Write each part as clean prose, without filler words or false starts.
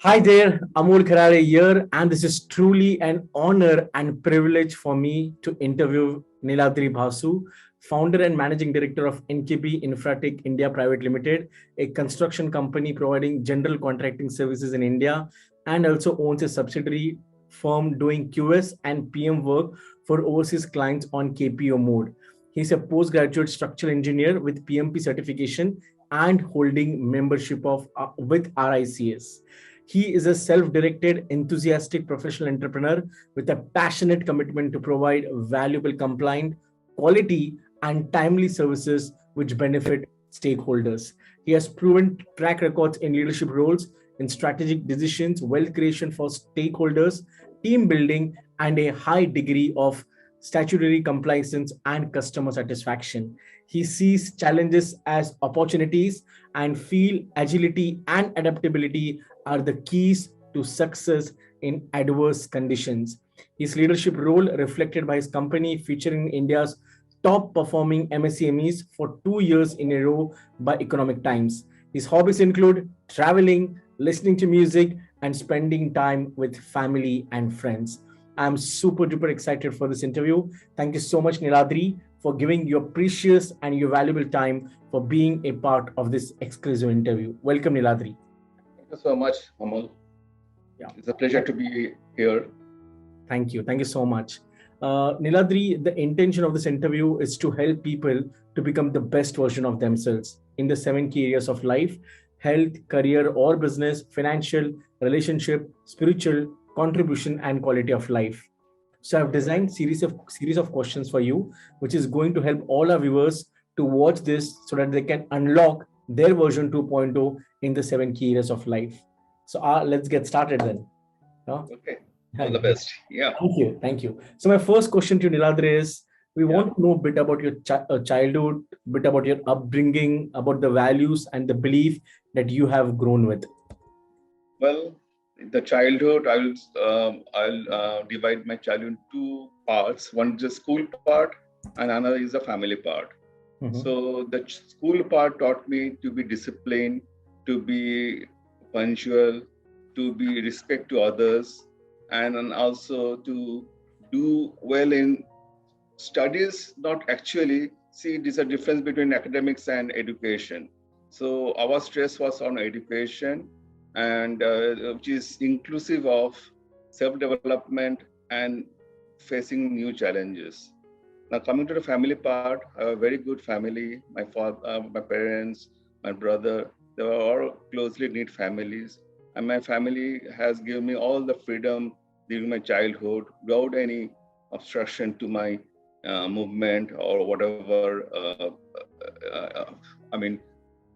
Hi there, Amol Karale here, and this is truly an honor and privilege for me to interview Niladri Basu, founder and managing director of Enkebee Infratech India Private Limited, a construction company providing general contracting services in India, and also owns a subsidiary firm doing QS and PM work for overseas clients on KPO mode. He's a postgraduate structural engineer with PMP certification and holding membership of with RICS. He is a self directed, enthusiastic professional entrepreneur with a passionate commitment to provide valuable, compliant, quality, and timely services which benefit stakeholders. He has proven track records in leadership roles, in strategic decisions, wealth creation for stakeholders, team building, and a high degree of statutory compliance and customer satisfaction. He sees challenges as opportunities and feel agility and adaptability are the keys to success in adverse conditions. His leadership role reflected by his company featuring India's top performing MSMEs for 2 years in a row by Economic Times. His hobbies include traveling, listening to music, and spending time with family and friends. I'm super duper excited for this interview. Thank you so much, Niladri, for giving your precious and your valuable time for being a part of this exclusive interview. Welcome, Niladri. Thank you so much, Amol. Yeah. It's a pleasure to be here. Thank you. Thank you so much. Niladri, the intention of this interview is to help people to become the best version of themselves in the 7 key areas of life: health, career or business, financial, relationship, spiritual, contribution, and quality of life. So I've designed series of questions for you, which is going to help all our viewers to watch this so that they can unlock their version 2.0 in the 7 key areas of life. So let's get started then. Yeah? Okay. All the best. Yeah. Thank you. Thank you. So my first question to Niladri is, we Yeah. want to know a bit about your childhood, bit about your upbringing, about the values and the belief that you have grown with. Well, the childhood, I'll divide my childhood in two parts. One is the school part, and another is the family part. Mhm. So the school part taught me to be disciplined, to be punctual, to be respect to others, and then also to do well in studies. Not actually see, there's a difference between academics and education. So our stress was on education, and which is inclusive of self-development and facing new challenges. Now, coming to the family part, I have a very good family. My father, my parents, my brother, they were all closely knit families. And my family has given me all the freedom during my childhood without any obstruction to my movement or whatever. I mean,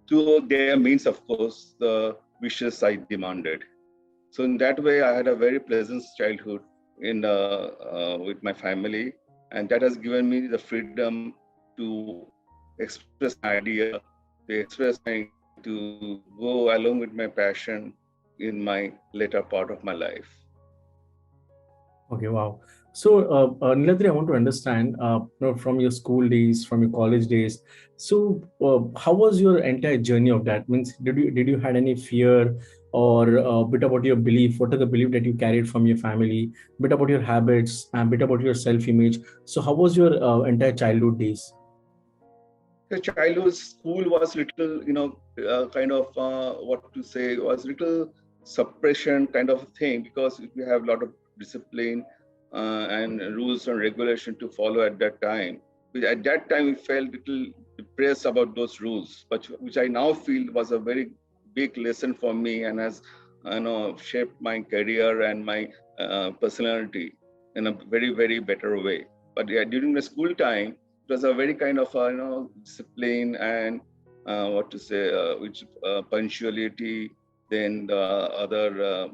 to their means, of course, the wishes I demanded. So in that way, I had a very pleasant childhood with my family, and that has given me the freedom to express my idea, to express my to go along with my passion in my later part of my life. Okay, wow. So, Niladri, I want to understand, from your school days, from your college days. So, how was your entire journey of that? Means, did you had any fear, or bit about your belief? What are the belief that you carried from your family? Bit about your habits, and bit about your self-image. So, how was your entire childhood days? The childhood school was little, kind of what to say, was little suppression kind of thing, because we have a lot of discipline and rules and regulation to follow at that time. But at that time, we felt little depressed about those rules, but which I now feel was a very big lesson for me and has, shaped my career and my personality in a very, very better way. But yeah, during the school time, it was a very kind of discipline and what to say, which punctuality, then the other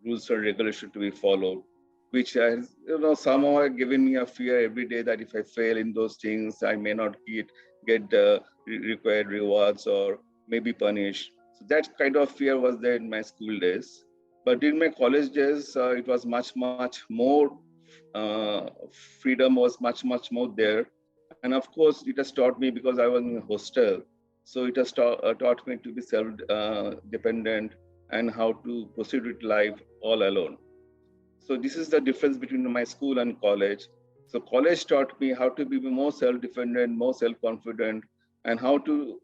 rules and regulation to be followed, which has somehow given me a fear every day that if I fail in those things, I may not get the required rewards or may be punished. So that kind of fear was there in my school days. But in my college days, it was much more uh, freedom was much more there. And of course, it has taught me, because I was in a hostel, so it has taught me to be self dependent, and how to proceed with life all alone. So this is the difference between my school and college. So college taught me how to be more self-dependent, more self-confident, and how to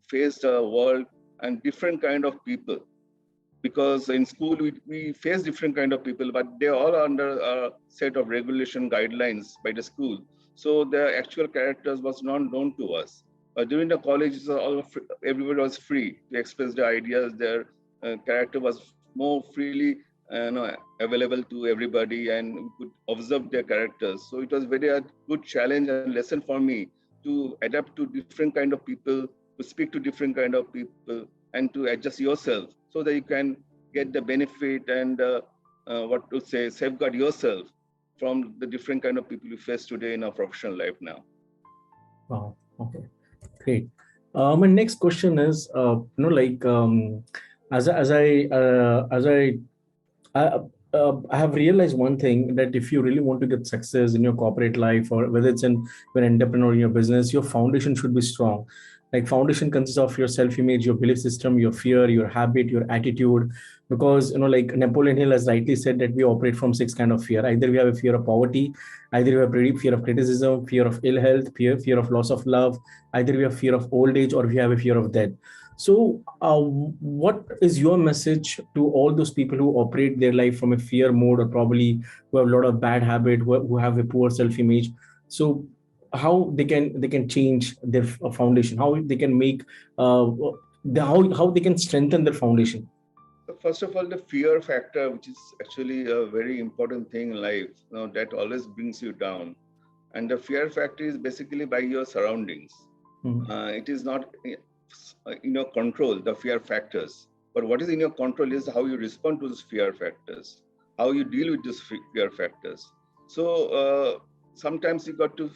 face the world and different kind of people. Because in school we face different kind of people, but they all are under a set of regulation guidelines by the school. So their actual characters was not known to us. During the college, everybody was free to express their ideas. Their character was more freely available to everybody, and we could observe their characters. So it was very a good challenge and lesson for me to adapt to different kind of people, to speak to different kind of people, and to adjust yourself so that you can get the benefit and what to say, safeguard yourself from the different kind of people you face today in our professional life now. Wow. Okay. Great. My next question is, I, I have realized one thing, that if you really want to get success in your corporate life, or whether it's in you're an entrepreneur in your business, your foundation should be strong. Like, foundation consists of your self-image, your belief system, your fear, your habit, your attitude. Because like Napoleon Hill has rightly said that we operate from six kind of fear. Either we have a fear of poverty, either we have a fear of criticism, fear of ill health, fear of loss of love, either we have fear of old age, or we have a fear of death. So, what is your message to all those people who operate their life from a fear mode, or probably who have a lot of bad habit, who have a poor self-image? So, how they can change their foundation? How they can make how they can strengthen their foundation? So first of all, the fear factor, which is actually a very important thing in life, that always brings you down. And the fear factor is basically by your surroundings. It is not in your control, the fear factors. But what is in your control is how you respond to those fear factors, how you deal with those fear factors. So sometimes you got to,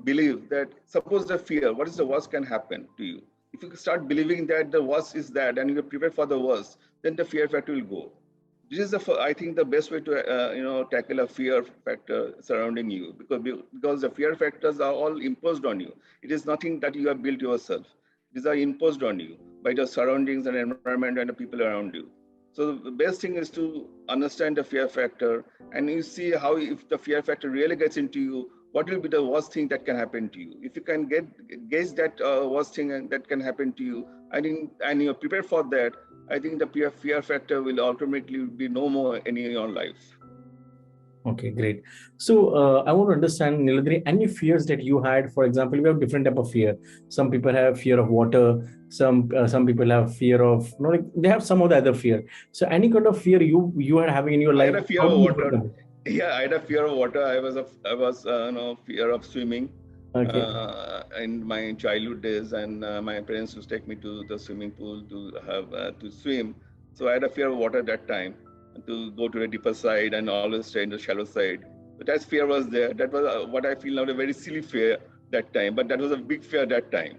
believe that, suppose the fear, what is the worst can happen to you? If you start believing that the worst is that and you're prepared for the worst, then the fear factor will go. This is I think the best way to tackle a fear factor surrounding you, because the fear factors are all imposed on you. It is nothing that you have built yourself. These are imposed on you by the surroundings and environment and the people around you. So the best thing is to understand the fear factor, and you see how, if the fear factor really gets into you, what will be the worst thing that can happen to you. If you can gauge that worst thing that can happen to you, I think, and you're prepared for that, I think the fear factor will ultimately be no more in your life. Okay, great. So I want to understand, Niladri, any fears that you had. For example, we have different type of fear. Some people have fear of water. Some people have fear of, like they have some of the other fear. So any kind of fear you are having in your I life, had a fear how of do you water. overcome it? Yeah, I had a fear of water. I was fear of swimming Okay. in my childhood days, and my parents used to take me to the swimming pool to have to swim. So I had a fear of water that time, to go to a deeper side and always stay in the shallow side. But that fear was there. That was what I feel now a very silly fear that time, but that was a big fear that time.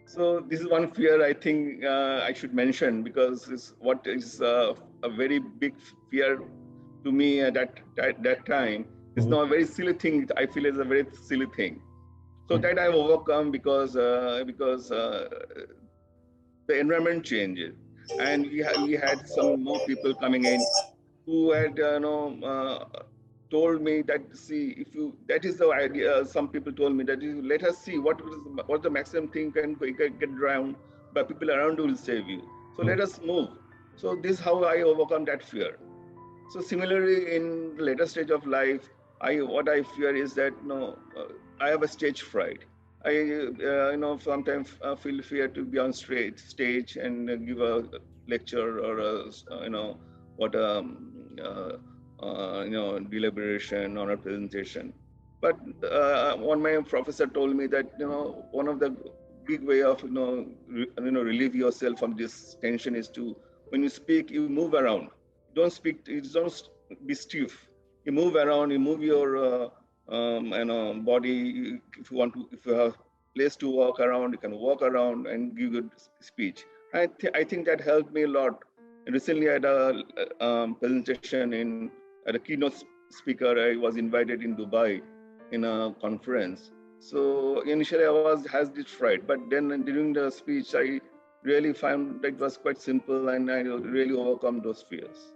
So this is one fear I think I should mention, because it's what is a very big fear to me at that time. It's not a very silly thing. I feel it's a very silly thing. So that I've overcome because the environment changes, and we had some more people coming in who had told me that, see, if you, that is the idea. Some people told me that, let us see what the maximum thing can get drowned, but people around you will save you. So let us move. So this is how I overcome that fear. So similarly, in the later stage of life, what I fear is that I have a stage fright. I sometimes feel fear to be on stage and give a lecture or what deliberation or a presentation. But one my professor told me that one of the big way of relieve yourself from this tension is to, when you speak, you move around. Don't speak. Don't be stiff. You move around. You move your body. If you want to, if you have place to walk around, you can walk around and give good speech. I think that helped me a lot. Recently, I had a presentation at a keynote speaker. I was invited in Dubai in a conference. So initially, I has this fright, but then during the speech, really found that it was quite simple, and I really overcome those fears.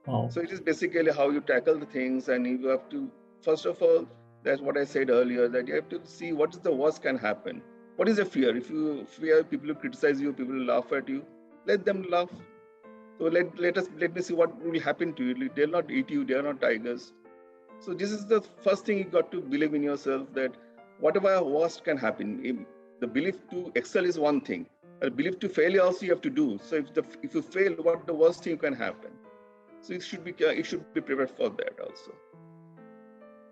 Wow. So it is basically how you tackle the things, and you have to, first of all, that's what I said earlier, that you have to see what is the worst can happen. What is the fear? If you fear people will criticize you, people will laugh at you, let them laugh. So let me see what will happen to you. They'll not eat you, they are not tigers. So this is the first thing you got to believe in yourself, that whatever worst can happen. The belief to excel is one thing. A belief to fail also you have to do. So if you fail, what the worst thing can happen? So you should be prepared for that also.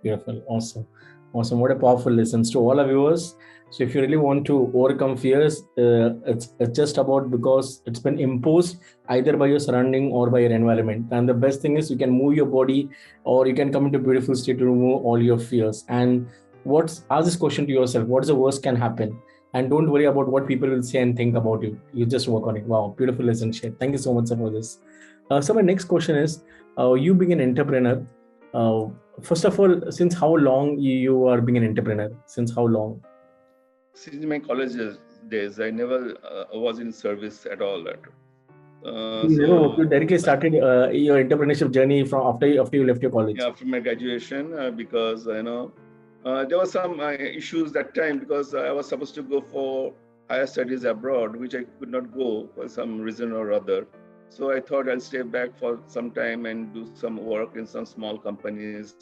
Beautiful. Awesome. Awesome. What a powerful lessons to all our viewers. So if you really want to overcome fears, it's just about because it's been imposed either by your surrounding or by your environment. And the best thing is you can move your body, or you can come into a beautiful state to remove all your fears. And ask this question to yourself: what's the worst can happen? And don't worry about what people will say and think about you. You just work on it. Wow, beautiful lesson shared. Thank you so much, sir, for this. So my next question is, you being an entrepreneur, uh, first of all, since how long you are being an entrepreneur? Since how long? Since my college days, I never was in service at all. You directly started your entrepreneurship journey from after you left your college. Yeah, after my graduation, because there were some issues that time, because I was supposed to go for higher studies abroad, which I could not go for some reason or other. So I thought I'll stay back for some time and do some work in some small companies,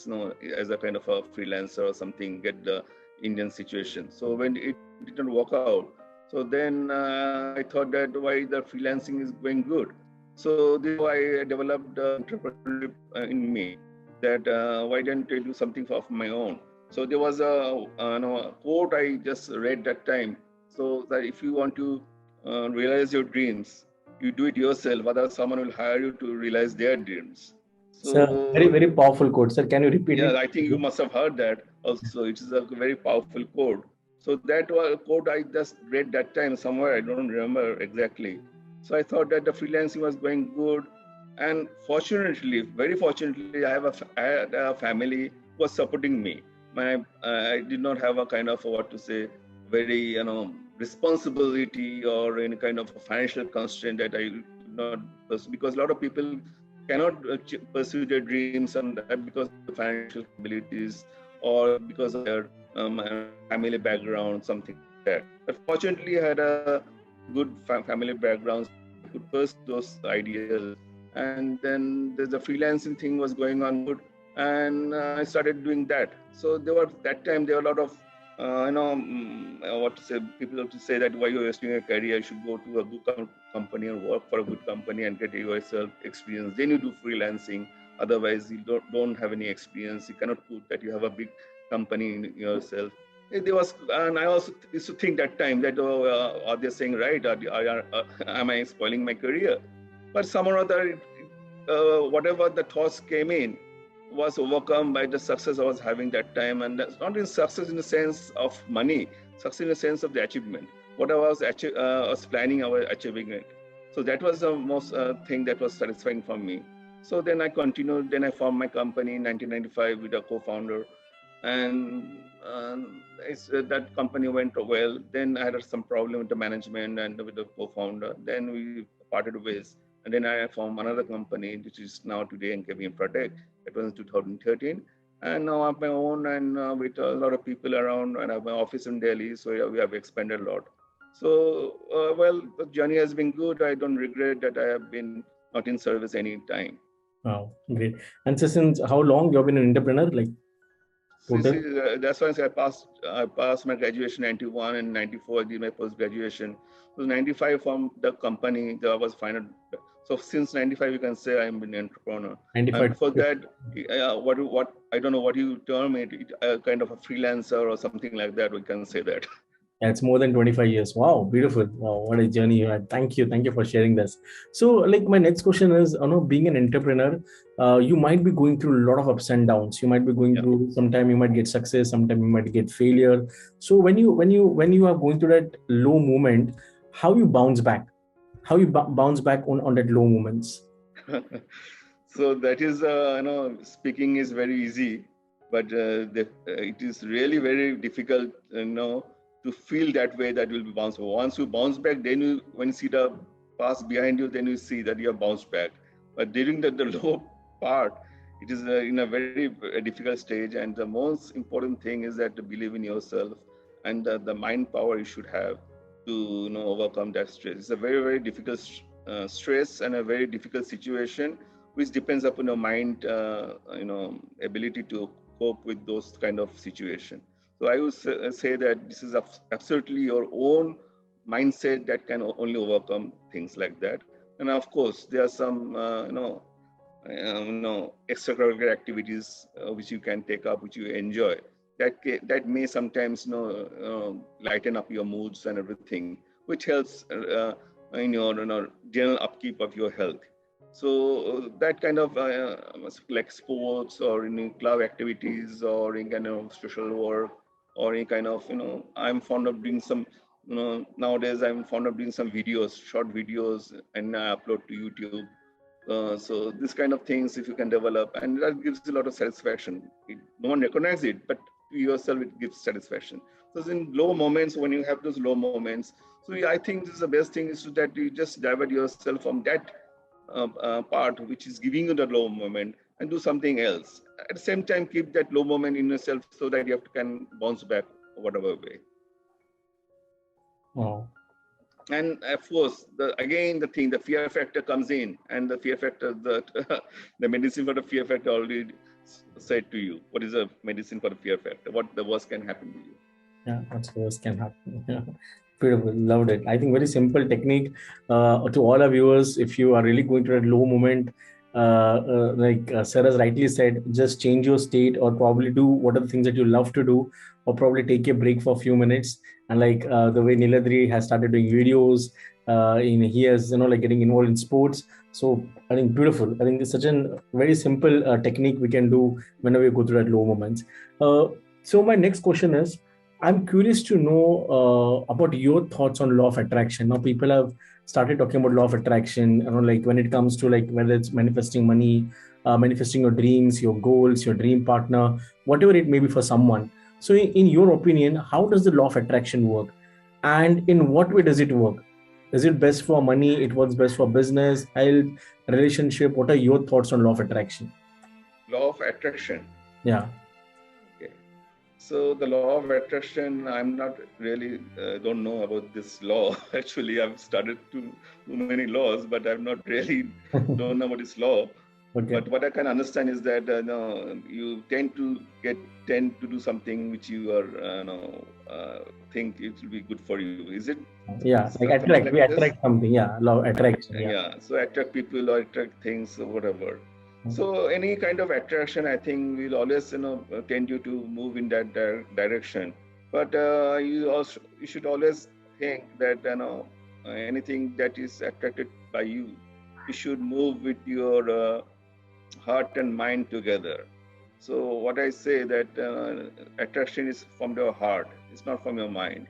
as a kind of a freelancer or something, get the Indian situation. So when it didn't work out, so then I thought that why the freelancing is going good. So this is why I developed entrepreneurship in me, that why didn't I do something of my own? So there was a quote I just read that time. So that if you want to realize your dreams, you do it yourself, otherwise someone will hire you to realize their dreams. Sir, very, So very powerful quote. Sir, can you repeat yeah, it? I think you must have heard that also. It is a very powerful quote. So that was a quote I just read that time somewhere. I don't remember exactly. So I thought that the freelancing was going good, and fortunately, very fortunately, I had a family who was supporting me. I did not have a kind of what to say, very responsibility or any kind of a financial constraint that I could not pursue, because a lot of people cannot pursue their dreams, and that because of the financial capabilities or because of their family background, something like that. But fortunately, I had a good family background, so I could pursue those ideas. And then the freelancing thing was going on good, and I started doing that. So there were a lot of what to say, people to say that why you're wasting your career, you should go to a good company and work for a good company and get yourself experience, then you do freelancing. Otherwise you don't have any experience, you cannot put that you have a big company in yourself. And I also used to think that time that, are they saying right, am I spoiling my career? But some or other, whatever the thoughts came in was overcome by the success I was having that time. And that's not in success in the sense of money, success in the sense of the achievement. What I was planning, I was achieving it. So that was the most thing that was satisfying for me. So then I continued, then I formed my company in 1995 with a co-founder. And that company went well. Then I had some problem with the management and with the co-founder. Then we parted ways. And then I formed another company, which is now today Enkebee Infratech. It was in 2013. And now I have my own, and with a lot of people around, and I have my office in Delhi. So we have expanded a lot. So, well, the journey has been good. I don't regret that I have been not in service any time. Wow, great. And so since how long you have been an entrepreneur? Like See, total? that's why I passed my graduation 91, and 94 I did my post graduation. So 95 from the company that I was final. So since 95 you can say I'm an entrepreneur. And 95. before that, what I don't know what you term it, kind of a freelancer or something like that. We can say that. That's more than 25 years. Wow, beautiful. Wow, what a journey you had. Thank you. Thank you for sharing this. So, like, my next question is, being an entrepreneur, you might be going through a lot of ups and downs. You might be going Yeah. through, sometime you might get success, sometime you might get failure. So when you are going through that low moment, how you bounce back? How you bounce back on that low moments? So that is, speaking is very easy, but it is really very difficult, to feel that way that will be bounce. Once you bounce back, then you, when you see the past behind you, then you see that you have bounced back. But during the low part, it is in a very difficult stage. And the most important thing is that to believe in yourself and the mind power you should have to overcome that stress. It's a very difficult stress and a very difficult situation, which depends upon your mind, ability to cope with those kind of situation. So I would say that this is absolutely your own mindset that can only overcome things like that. And of course, there are some extracurricular activities which you can take up, which you enjoy. That may sometimes lighten up your moods and everything, which helps in your general upkeep of your health. So that kind of like sports or any club activities or any kind of social work or any kind of I'm fond of doing some nowadays I'm fond of doing some videos, short videos, and I upload to YouTube. So this kind of things, if you can develop, and that gives a lot of satisfaction. No one recognizes it, but to yourself it gives satisfaction. So in low moments, when you have those low moments, so I think this is the best thing is that you just divert yourself from that part which is giving you the low moment and do something else. At the same time, keep that low moment in yourself so that you can bounce back whatever way. Oh. And of course, the fear factor comes in, and the fear factor, the medicine for the fear factor already said to you. What is the medicine for the fear factor? What the worst can happen to you? Yeah, what's the worst can happen. Yeah. Beautiful, loved it. I think very simple technique to all our viewers. If you are really going through a low moment, like Sarah rightly said, just change your state or probably do what are the things that you love to do, or probably take a break for a few minutes. And like the way Niladri has started doing videos, he has like getting involved in sports. So I think beautiful. I think it's such a very simple technique we can do whenever we go through that low moments. So my next question is, I'm curious to know about your thoughts on law of attraction. Now, people have started talking about law of attraction, like when it comes to like whether it's manifesting money, manifesting your dreams, your goals, your dream partner, whatever it may be for someone. So, in your opinion, how does the law of attraction work, and in what way does it work? Is it best for money? It works best for business, health, relationship? What are your thoughts on law of attraction? Law of attraction. Yeah. Okay. So the law of attraction, I'm not really don't know about this law. Actually, I've studied too many laws, but I'm not really don't know about this law. Okay. But what I can understand is that you tend to do something which you are think it will be good for you. Is it? Yeah, like attract. Like We this? attract something. Yeah, law of attraction. Yeah. Yeah. So attract people or attract things or whatever. So any kind of attraction, I think, will always tend you to move in that direction. But you should always think that anything that is attracted by you, you should move with your heart and mind together. So what I say that attraction is from your heart; it's not from your mind.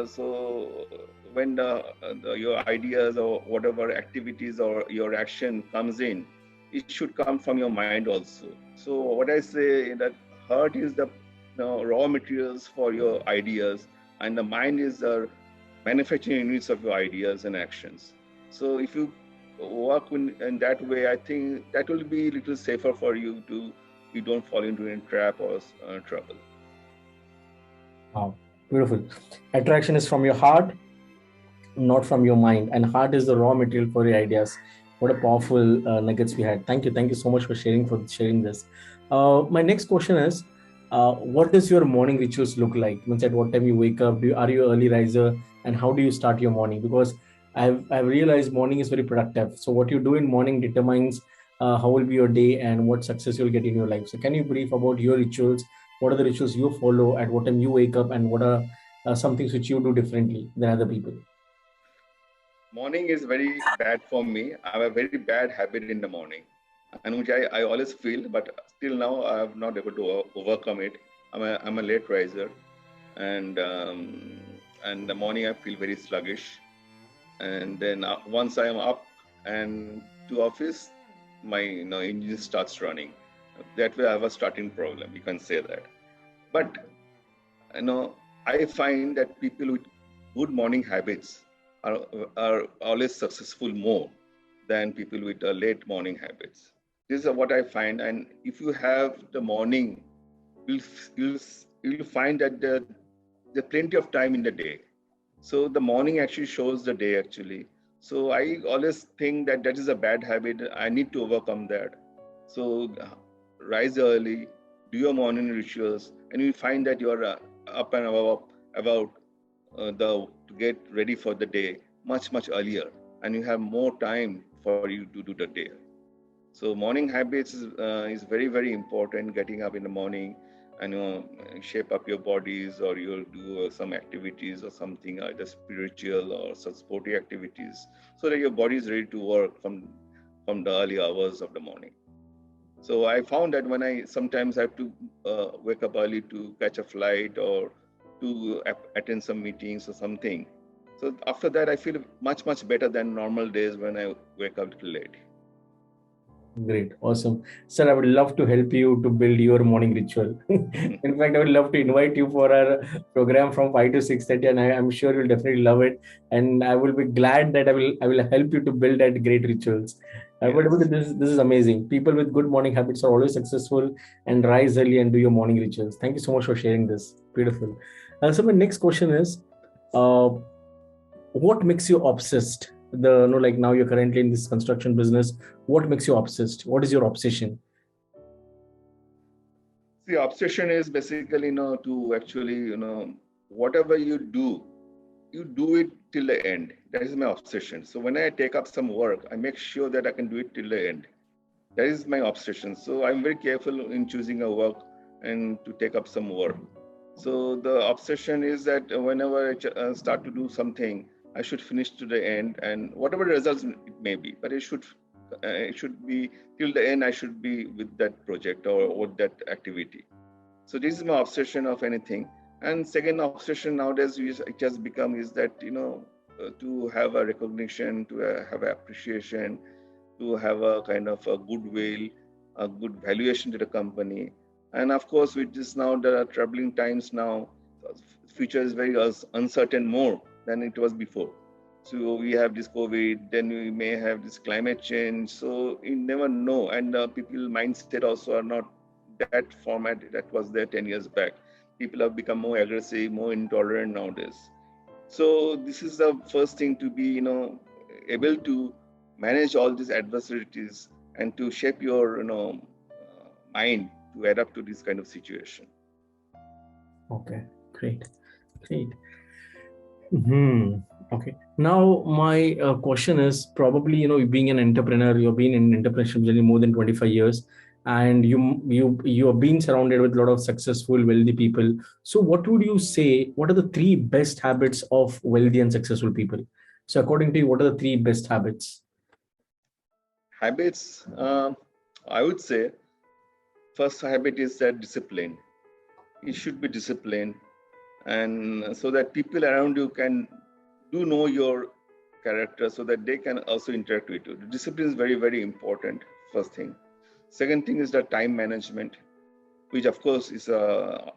So when your ideas or whatever activities or your action comes in, it should come from your mind also. So what I say that heart is the raw materials for your ideas, and the mind is the manufacturing units of your ideas and actions. So if you work in that way, I think that will be a little safer for you you don't fall into a trap or trouble. Wow, beautiful. Attraction is from your heart, not from your mind, and heart is the raw material for your ideas. What a powerful nuggets we had. Thank you so much for sharing this. My next question is, what does your morning rituals look like? Means at what time you wake up? Are you an early riser, and how do you start your morning? Because I've realized morning is very productive. So what you do in morning determines how will be your day and what success you'll get in your life. So can you brief about your rituals? What are the rituals you follow? At what time you wake up, and what are some things which you do differently than other people? Morning is very bad for me. I have a very bad habit in the morning, and which I always feel, but till now I have not able to overcome it. I'm a late riser, and the morning I feel very sluggish. And then once I am up and to office, my engine starts running. That way I have a starting problem. You can say that, but I find that people with good morning habits are, are always successful more than people with late morning habits. This is what I find. And if you have the morning, you'll, you'll, you'll find that there's plenty of time in the day. So the morning actually shows the day actually. So I always think that that is a bad habit. I need to overcome that. So rise early, do your morning rituals, and you find that you are up and about the to get ready for the day much earlier, and you have more time for you to do the day. So morning habits is very important. Getting up in the morning and shape up your bodies, or you'll do some activities or something either spiritual or some sporty activities, so that your body is ready to work from the early hours of the morning. So I found that when I sometimes have to wake up early to catch a flight or to attend some meetings or something. So after that, I feel much better than normal days when I wake up a little late. Great. Awesome. Sir, I would love to help you to build your morning ritual. In fact, I would love to invite you for our program from 5 to 6:30, and I'm sure you'll definitely love it. And I will be glad that I will help you to build that great rituals. But Yes. this is amazing. People with good morning habits are always successful and rise early and do your morning rituals. Thank you so much for sharing this. Beautiful. So my next question is, uh, what makes you obsessed? Like now you're currently in this construction business. What makes you obsessed? What is your obsession? See, obsession is basically, to actually, whatever you do it till the end. That is my obsession. So when I take up some work, I make sure that I can do it till the end. That is my obsession. So I'm very careful in choosing a work and to take up some work. So the obsession is that whenever I start to do something, I should finish to the end, and whatever results it may be, but it should be till the end. I should be with that project or with that activity. So this is my obsession of anything. And second obsession nowadays it has become is that to have a recognition, to have appreciation, to have a kind of a goodwill, a good valuation to the company. And of course, with this now, there are troubling times now. Future is very uncertain more than it was before. So we have this COVID, then we may have this climate change. So you never know. And people mindset also are not that format that was there 10 years back. People have become more aggressive, more intolerant nowadays. So this is the first thing, to be, able to manage all these adversities and to shape your, mind to adapt to this kind of situation. Okay, great, great. Okay. Now my question is probably being an entrepreneur, you've been in entrepreneurship journey more than 25 years, and you have been surrounded with a lot of successful, wealthy people. So what would you say? What are the three best habits of wealthy and successful people? So according to you, what are the three best habits? Habits, I would say, first habit is that discipline. You should be disciplined, and so that people around you can do know your character, so that they can also interact with you. Discipline is very important. First thing. Second thing is the time management, which of course is a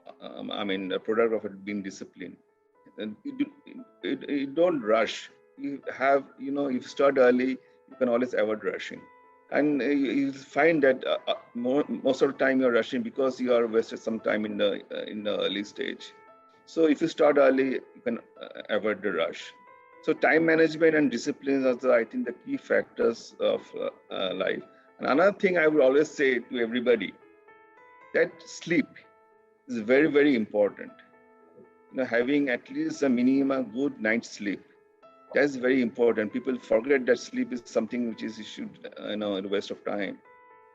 product of it being disciplined. And you don't rush. You have, if you start early, you can always avoid rushing. And you find that most of the time you're rushing because you are wasted some time in the early stage. So if you start early, you can avoid the rush. So time management and discipline are I think the key factors of life. And another thing I would always say to everybody, that sleep is very important. Having at least a minimum good night's sleep, that's very important. People forget that sleep is something which is issued, a waste of time.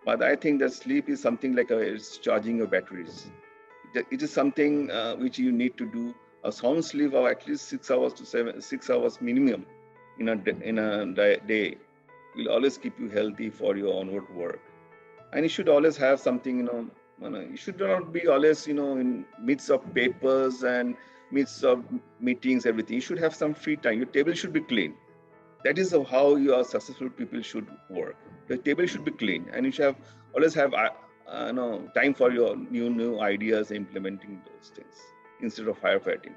But I think that sleep is something like it's charging your batteries. It is something which you need to do. A sound sleep of at least 6 hours to 6 hours minimum in a day will always keep you healthy for your onward work. And you should always have something, you should not be always, in midst of papers and midst of meetings, everything. You should have some free time. Your table should be clean. That is how your successful people should work. The table should be clean, and you should always have time for your new ideas, implementing those things. instead of firefighting.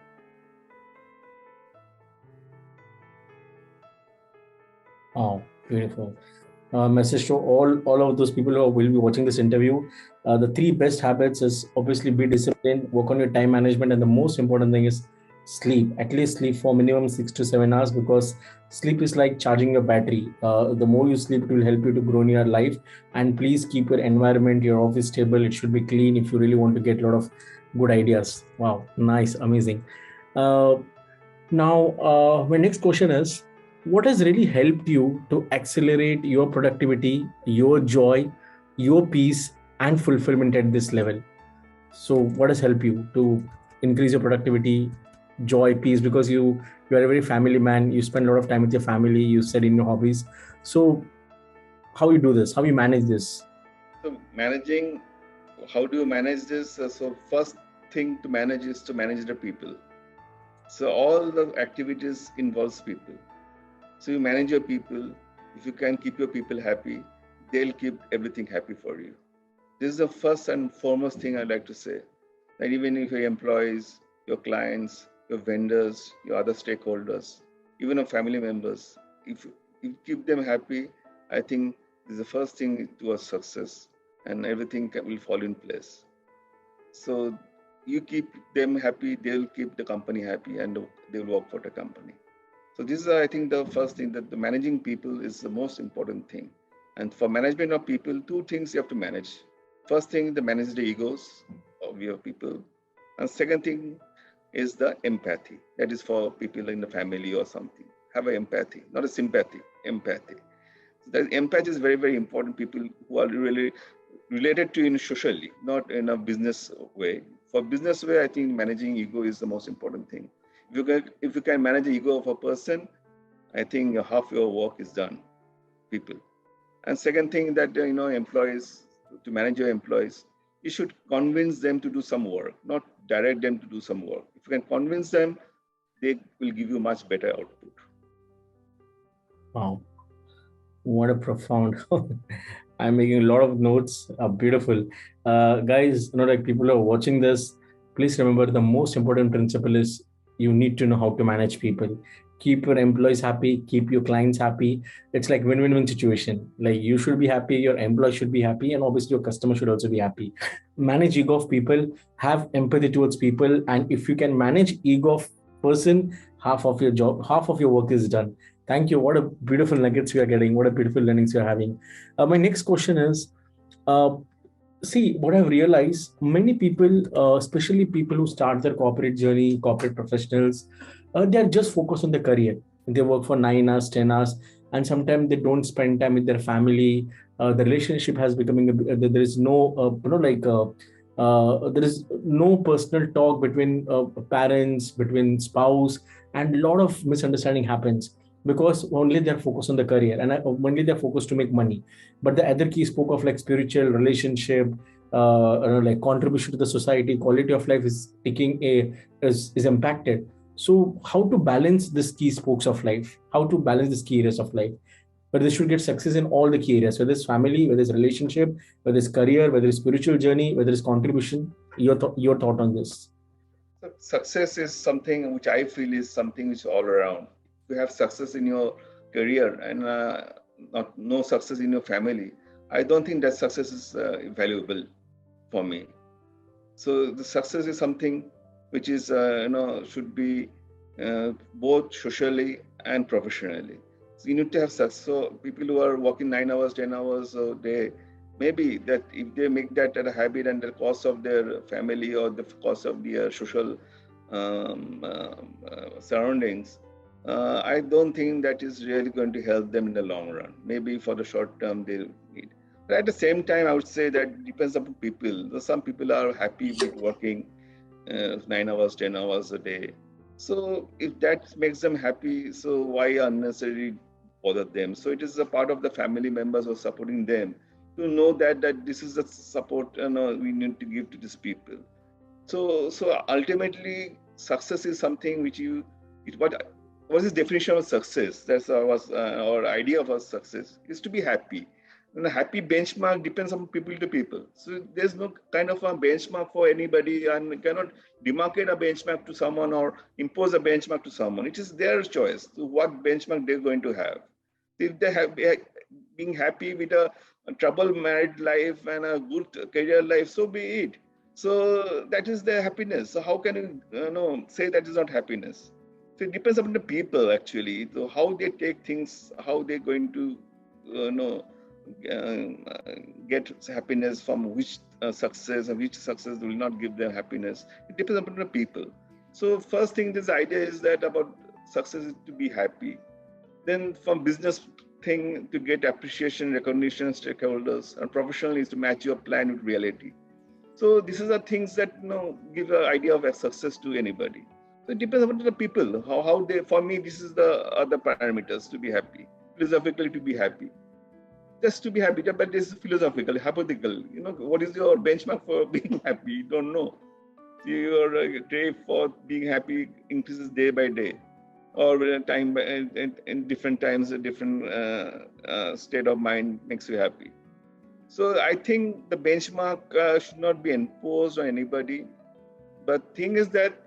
Oh, beautiful. Message to all of those people who will be watching this interview. The three best habits is obviously be disciplined, work on your time management, and the most important thing is sleep. At least sleep for minimum 6 to 7 hours, because sleep is like charging your battery. The more you sleep, it will help you to grow in your life. And please keep your environment, your office stable. It should be clean if you really want to get a lot of good ideas. Wow, nice, amazing. Uh, Now, my next question is, what has really helped you to accelerate your productivity, your joy, your peace, and fulfillment at this level? So, what has helped you to increase your productivity, joy, peace? Because you are a very family man. You spend a lot of time with your family. You said in your hobbies. So, how you do this? How you manage this? So how do you manage this? So first thing to manage is to manage the people. So all the activities involves people. So you manage your people. If you can keep your people happy, they'll keep everything happy for you. This is the first and foremost thing I'd like to say. That even if your employees, your clients, your vendors, your other stakeholders, even your family members, if you keep them happy, I think this is the first thing towards success, and everything will fall in place. So you keep them happy, they'll keep the company happy, and they'll work for the company. So this is, I think, the first thing, that the managing people is the most important thing. And for management of people, two things you have to manage. First thing, to manage the egos of your people. And second thing is the empathy. That is for people in the family or something. Have a empathy, not a sympathy, empathy. So that empathy is very, very important. People who are really related to you socially, not in a business way. For business way, I think managing ego is the most important thing. If you can manage the ego of a person, I think half your work is done, people. And second thing, that employees, to manage your employees, you should convince them to do some work, not direct them to do some work. If you can convince them, they will give you much better output. Wow, what a profound. I'm making a lot of notes. Beautiful. Guys, like people who are watching this, please remember the most important principle is you need to know how to manage people. Keep your employees happy, keep your clients happy. It's like win-win-win situation. Like you should be happy, your employee should be happy, and obviously your customer should also be happy. Manage ego of people, have empathy towards people, and if you can manage ego of person, half of your job, half of your work is done. Thank you. What a beautiful nuggets we are getting. What a beautiful learnings we are having. My next question is, uh, see, what I've realized, many people, especially people who start their corporate journey, corporate professionals, they're just focused on their career. They work for 9 hours, 10 hours, and sometimes they don't spend time with their family. The relationship has becoming, there is no, there is no personal talk between parents, between spouse, and a lot of misunderstanding happens because only they're focused on the career and only they're focused to make money. But the other key spoke of like spiritual relationship, like contribution to the society, quality of life is taking is impacted. So how to balance this key spokes of life? How to balance these key areas of life? Whether they should get success in all the key areas, whether it's family, whether it's relationship, whether it's career, whether it's spiritual journey, whether it's contribution. Your thought on this? So success is something which I feel is something which is all around. If you have success in your career and no success in your family, I don't think that success is valuable for me. So the success is something which is should be both socially and professionally. So you need to have success. So people who are working 9 hours, 10 hours a day, maybe that if they make that a habit and the cost of their family or the cost of their social surroundings, I don't think that is really going to help them in the long run. Maybe for the short term they need. But at the same time, I would say that it depends upon people. Some people are happy with working 9 hours, 10 hours a day. So if that makes them happy, so why unnecessarily bother them? So it is a part of the family members who are supporting them to know that this is the support we need to give to these people. So ultimately, success is something which what was his definition of success? That's our idea of our success is to be happy. And a happy benchmark depends on people to people. So there's no kind of a benchmark for anybody, and you cannot demarcate a benchmark to someone or impose a benchmark to someone. It is their choice to what benchmark they're going to have. If they have being happy with a troubled married life and a good career life, so be it. So that is their happiness. So how can you say that is not happiness? So it depends upon the people actually. So how they take things, how they're going to get happiness from which success, and which success will not give them happiness. It depends upon the people. So first thing, this idea is that about success is to be happy. Then from business thing to get appreciation, recognition, stakeholders, and professional is to match your plan with reality. So these are the things that give an idea of a success to anybody. So it depends upon the people, how they, for me, this is the other parameters to be happy, philosophically to be happy. Just to be happy, but this is philosophical, hypothetical. What is your benchmark for being happy? You don't know. Your crave for being happy increases day by day, or time in different times, a different state of mind makes you happy. So I think the benchmark should not be imposed on anybody. But thing is that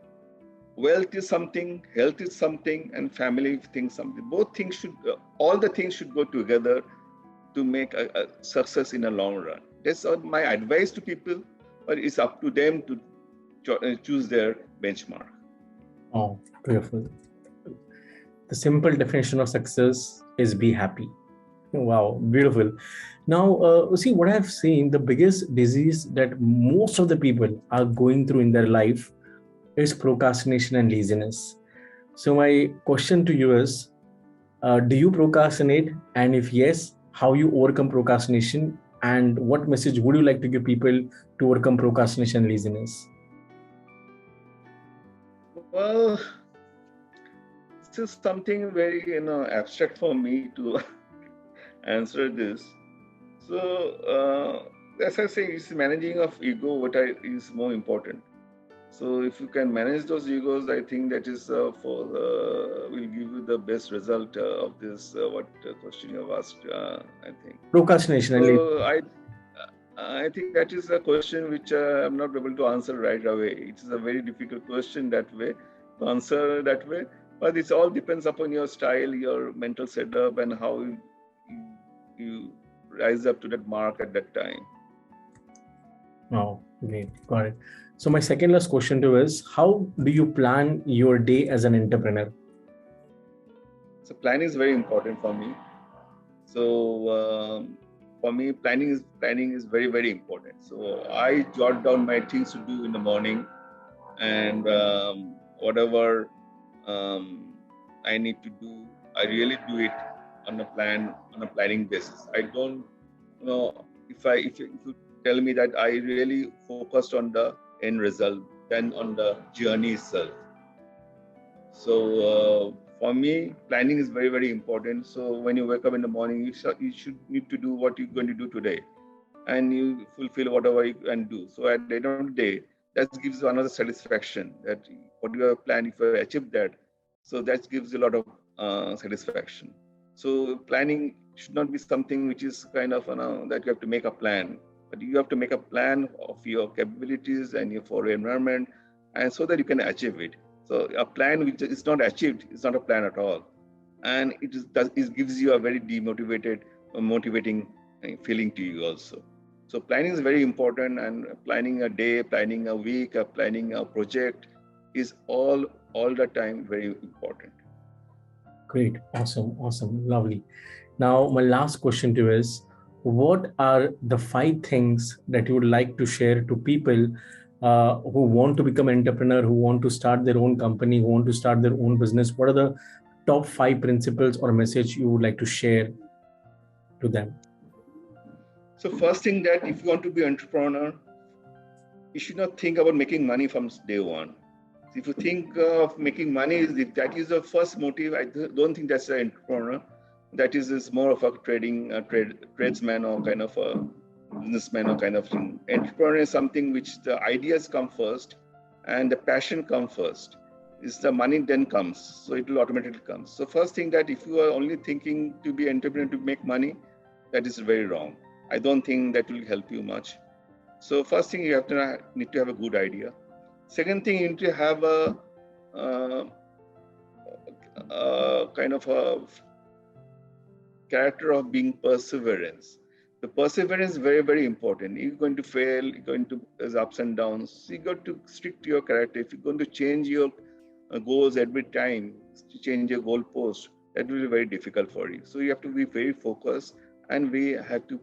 wealth is something, health is something, and family things something. Both things should, all the things should go together to make a success in a long run. That's my advice to people, but it's up to them to choose their benchmark. Oh, beautiful. The simple definition of success is be happy. Wow, beautiful. Now, see what I've seen, the biggest disease that most of the people are going through in their life is procrastination and laziness. So my question to you is, do you procrastinate? And if yes, how you overcome procrastination, and what message would you like to give people to overcome procrastination and laziness? Well, this is something very abstract for me to answer this. So as I say, it's managing of ego is more important. So if you can manage those egos, I think that is will give you the best result of this what question you have asked. I think Procrastination and so I think that is a question which I'm not able to answer right away. It is a very difficult question that way to answer that way. But it all depends upon your style, your mental setup, and how you rise up to that mark at that time. Oh, great. Got it. So my second last question to you is, how do you plan your day as an entrepreneur? So planning is very important for me. So for me, planning is very, very important. So I jot down my things to do in the morning, and whatever I need to do, I really do it on a planning basis. I don't if you tell me that I really focused on the end result than on the journey itself. So for me, planning is very, very important. So when you wake up in the morning, you should need to do what you're going to do today, and you fulfill whatever you can do. So at the end of the day, that gives you another satisfaction that what you have planned, if you have achieved that, so that gives you a lot of satisfaction. So planning should not be something which is kind of that you have to make a plan, but you have to make a plan of your capabilities and for your environment, and so that you can achieve it. So a plan which is not achieved is not a plan at all, and it gives you a very motivating feeling to you also. So planning is very important, and planning a day, planning a week, planning a project is all the time very important. Great. Awesome. Lovely. Now, my last question to you is, what are the 5 things that you would like to share to people who want to become an entrepreneur, who want to start their own company, who want to start their own business? What are the top 5 principles or message you would like to share to them? So first thing, that if you want to be an entrepreneur, you should not think about making money from day one. If you think of making money, if that is the first motive, I don't think that's an entrepreneur. That is more of a tradesman or kind of a businessman or kind of thing. Entrepreneur is something which the ideas come first and the passion come first. Is the money then comes, so it will automatically come. So first thing, that if you are only thinking to be entrepreneur to make money, that is very wrong. I don't think that will help you much. So first thing, you need to have a good idea. Second thing, you need to have a kind of a character of being perseverance. The perseverance is very, very important. You're going to fail, you're going to, there's ups and downs. So you got to stick to your character. If you're going to change your goals every time, to change your goalpost, that will be very difficult for you. So you have to be very focused, and we have to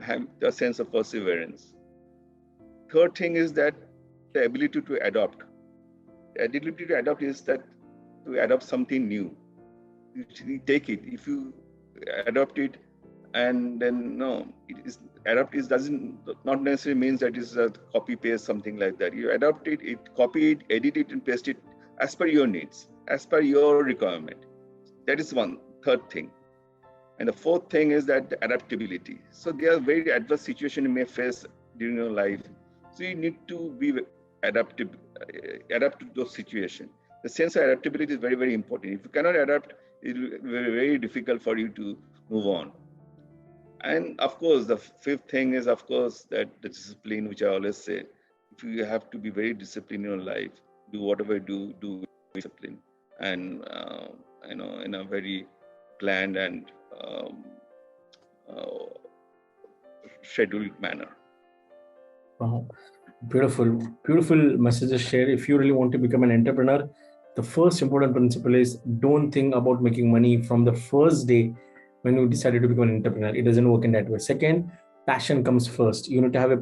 have a sense of perseverance. Third thing is that the ability to adapt. The ability to adapt is that to adopt something new. You take it. If you adopt it, and then no, doesn't not necessarily means that it's a copy paste, something like that. You adopt it, copy it, edit it, and paste it as per your needs, as per your requirement. That is one third thing. And the fourth thing is that the adaptability. So there are very adverse situations you may face during your life. So you need to be adapt to those situations. The sense of adaptability is very, very important. If you cannot adapt, it will be very, very difficult for you to move on. And of course, the fifth thing is, of course, that the discipline, which I always say, if you have to be very disciplined in your life, do whatever you do with discipline, and in a very planned and scheduled manner. Wow. Beautiful messages shared. If you really want to become an entrepreneur, the first important principle is don't think about making money from the first day when you decided to become an entrepreneur. It doesn't work in that way. Second, passion comes first. You need to have a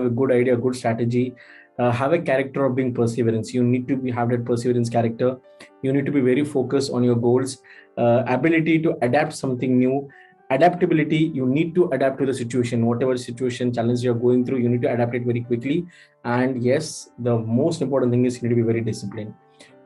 good idea, a good strategy. Have a character of being perseverance. You need to have that perseverance character. You need to be very focused on your goals. Ability to adapt something new. Adaptability, you need to adapt to the situation, whatever situation, challenge you're going through, you need to adapt it very quickly. And yes, the most important thing is you need to be very disciplined.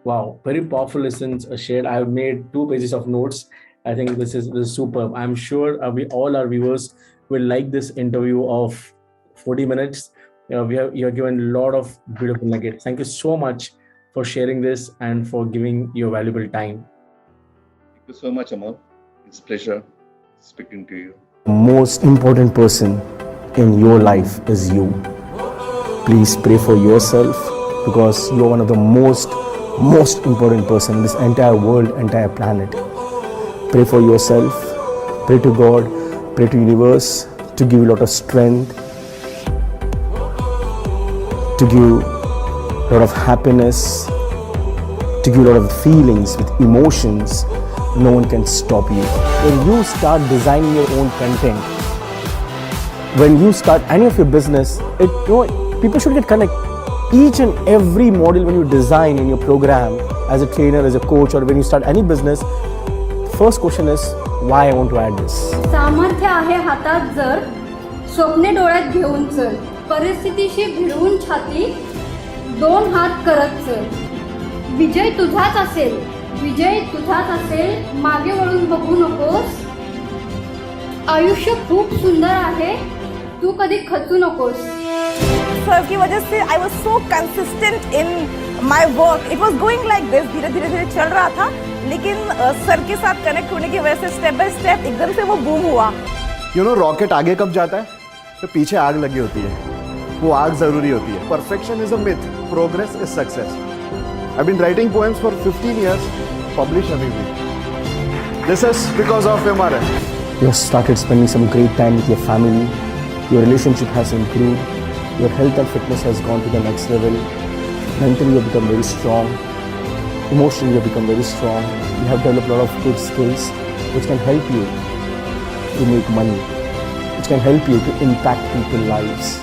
Wow, very powerful lessons shared. I've made 2 pages of notes. I think this is superb. I'm sure all our viewers will like this interview of 40 minutes. You have given a lot of beautiful nuggets. Thank you so much for sharing this and for giving your valuable time. Thank you so much, Amol. It's a pleasure speaking to you. The most important person in your life is you. Please pray for yourself, because you're one of the most important person in this entire world, entire planet. Pray for yourself, pray to God, pray to universe to give you a lot of strength, to give you a lot of happiness, to give you a lot of feelings with emotions. No one can stop you. When you start designing your own content, when you start any of your business, people should get connected. Each and every model when you design in your program, as a trainer, as a coach, or when you start any business, first question is, why I want to add this. सामर्थ्य आहे हातात जर, स्वप्ने डोळ्यात घेऊन चल, परिस्थितीशी भिडवून छाती, 2 हात करत चल. विजय तुझाच असेल, मागे वळून बघू नकोस. आयुष्य खूप सुंदर आहे, तू कधी खचू नकोस. सर की वजह से I was so consistent in my work. It was going like this, धीरे धीरे चल रहा था, लेकिन सर के साथ कनेक्ट होने की वजह से स्टेप बाय स्टेप एकदम से वो बूम हुआ. रॉकेट आगे कब जाता है तो पीछे आग लगी होती है, वो आग जरूरी होती है. Perfection is a myth, progress is success. I've been writing poems for 15 years, published every week. This is because of MRI. You have started spending some great time with your family, your relationship has improved, your health and fitness has gone to the next level, mentally you have become very strong, emotionally you have become very strong, you have developed a lot of good skills which can help you to make money, which can help you to impact people's lives.